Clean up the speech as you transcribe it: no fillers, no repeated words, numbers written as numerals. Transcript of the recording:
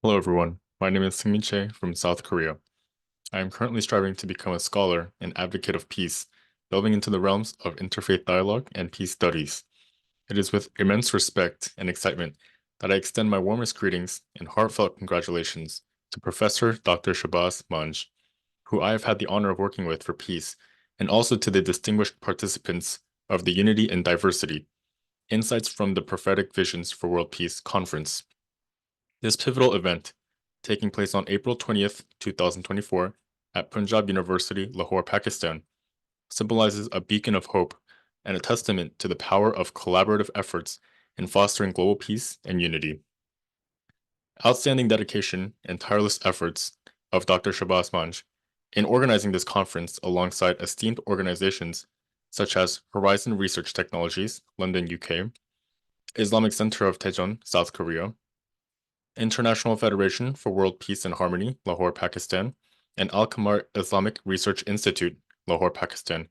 Hello, everyone. My name is Seungmin Che from South Korea. I am currently striving to become a scholar and advocate of peace, delving into the realms of interfaith dialogue and peace studies. It is with immense respect and excitement that I extend my warmest greetings and heartfelt congratulations to Professor Dr. Shabazz Manj, who I have had the honor of working with for peace, and also to the distinguished participants of the Unity and Diversity Insights from the Prophetic Visions for World Peace Conference. This pivotal event, taking place on April 20th, 2024, at Punjab University, Lahore, Pakistan, symbolizes a beacon of hope and a testament to the power of collaborative efforts in fostering global peace and unity. Outstanding dedication and tireless efforts of Dr. Shabazz Manj in organizing this conference alongside esteemed organizations such as Horizon Research Technologies, London, UK, Islamic Center of Daejeon, South Korea, International Federation for World Peace and Harmony, Lahore, Pakistan, and Al Qamar Islamic Research Institute, Lahore, Pakistan,